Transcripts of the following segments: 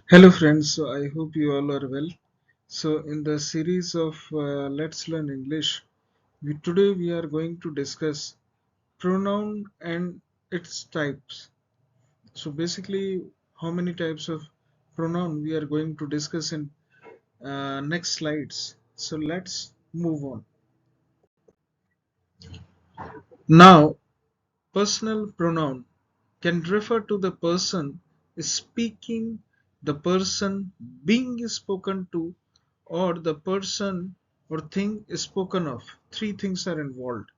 Hello friends, so I hope you all are well. So in the series of Let's Learn English, today we are going to discuss pronoun and its types. So basically, how many types of pronoun we are going to discuss in next slides. So let's move on. Now, personal pronoun can refer to the person speaking, the person being spoken to, or the person or thing is spoken of. Three things are involved.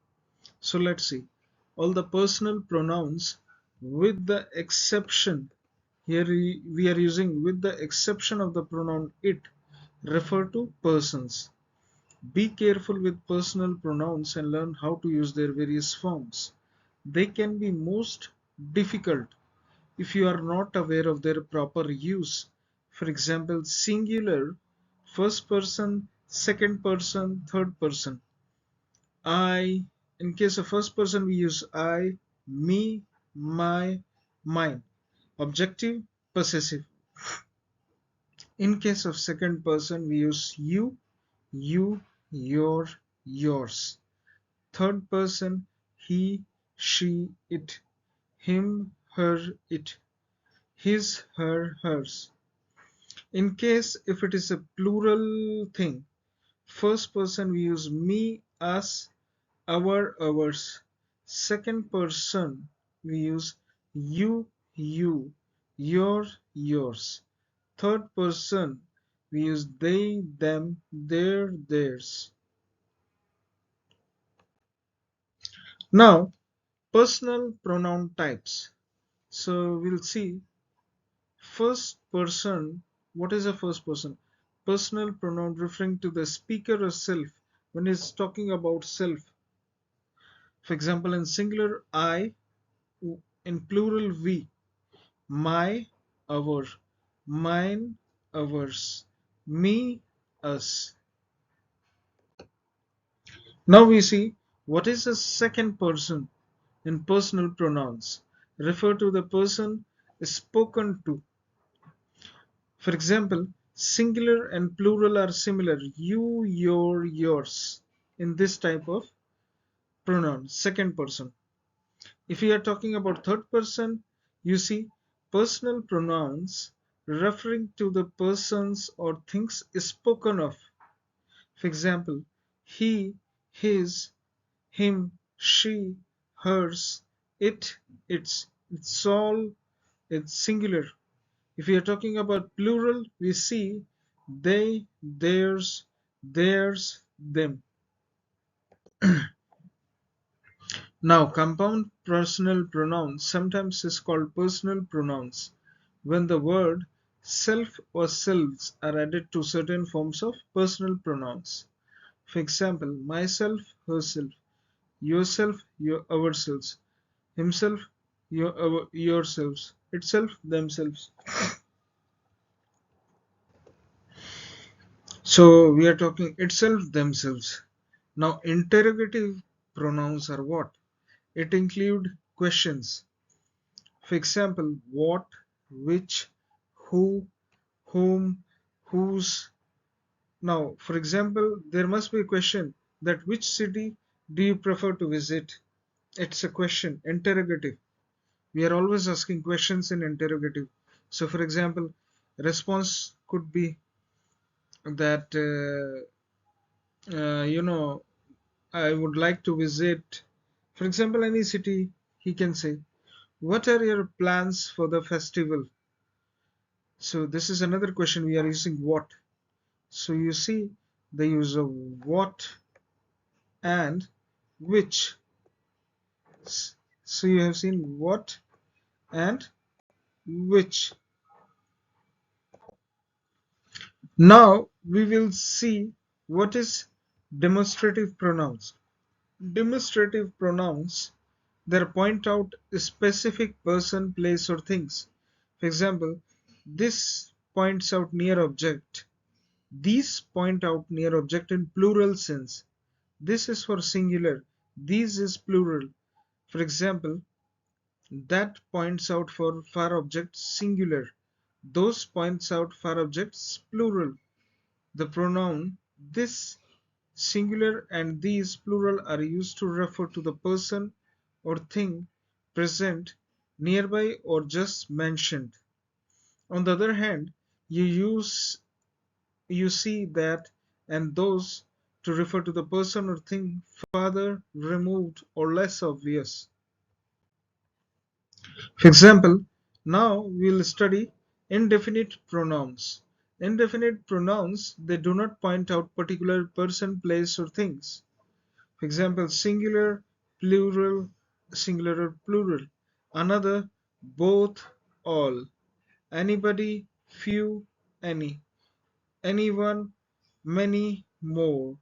So let's see. All the personal pronouns with the exception, here we are using with the exception of the pronoun it, refer to persons. Be careful with personal pronouns and learn how to use their various forms. They can be most difficult if you are not aware of their proper use. For example, singular, first person, second person, third person. I, in case of first person, we use I, me, my, mine. Objective, possessive. In case of second person, we use you, your, yours. Third person, he, she, it. Him, her, it. His, her, hers. In case if it is a plural thing, first person we use me, us, our, ours. Second person we use you, your, yours. Third person we use they, them, their, theirs. Now, personal pronoun types. So we'll see first person. What is a first person? Personal pronoun referring to the speaker or self when it's talking about self. For example, in singular I, in plural we. My, our. Mine, ours. Me, us. Now we see what is the second person in personal pronouns. Refer to the person spoken to. For example, singular and plural are similar. You, your, yours. In this type of pronoun, second person. If we are talking about third person, you see personal pronouns referring to the persons or things spoken of. For example, he, his, him, she, hers, it, its. It's all, it's singular. If we are talking about plural, we see they, theirs, theirs, them. Now, compound personal pronouns sometimes is called personal pronouns when the word self or selves are added to certain forms of personal pronouns. For example, myself, herself, yourself, your ourselves, himself, yourselves, itself, themselves. So we are talking itself, themselves. Now, interrogative pronouns are what? It include questions. For example, what, which, who, whom, whose. Now, for example, there must be a question that which city do you prefer to visit? It's a question, interrogative. We are always asking questions in interrogative. So, for example, response could be that, I would like to visit, for example, any city. He can say, what are your plans for the festival? So this is another question. We are using what. So you see the use of what and which. So you have seen what and which. Now we will see what is demonstrative pronouns. Demonstrative pronouns, they point out a specific person, place, or things. For example, this points out near object. These point out near object in plural sense. This is for singular. These is plural. For example, that points out for far object singular. those points out for objects plural. The pronoun this, singular, and these plural are used to refer to the person or thing present, nearby, or just mentioned. On the other hand, you see that and those to refer to the person or thing farther removed or less obvious. For example, now we'll study indefinite pronouns. Indefinite pronouns, they do not point out particular person, place, or things. For example, singular, plural, singular or plural. Another, both, all. Anybody, few, any. Anyone, many, more.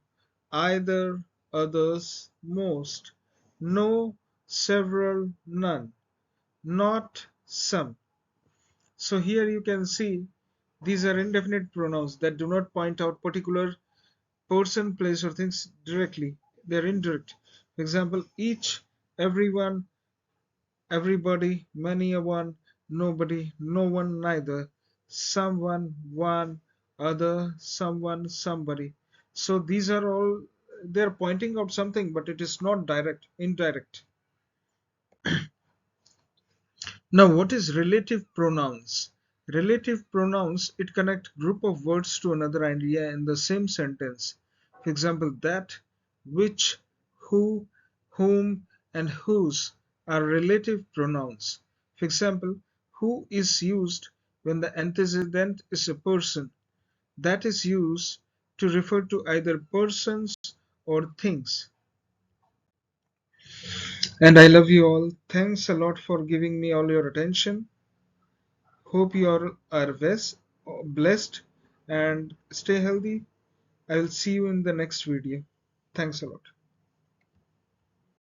Either, others, most. No, several, none. Not, some. So here you can see these are indefinite pronouns that do not point out particular person, place, or things directly. They're indirect. For example, each, everyone, everybody, many a one, nobody, no one, neither, someone, one, other, someone, somebody. So these are all, they're pointing out something, but it is not direct, indirect. Now, what is relative pronouns? Relative pronouns, it connect group of words to another idea in the same sentence. For example, that, which, who, whom, and whose are relative pronouns. For example, who is used when the antecedent is a person. That is used to refer to either persons or things. And I love you all. Thanks a lot for giving me all your attention. Hope you all are blessed and stay healthy. I will see you in the next video. Thanks a lot.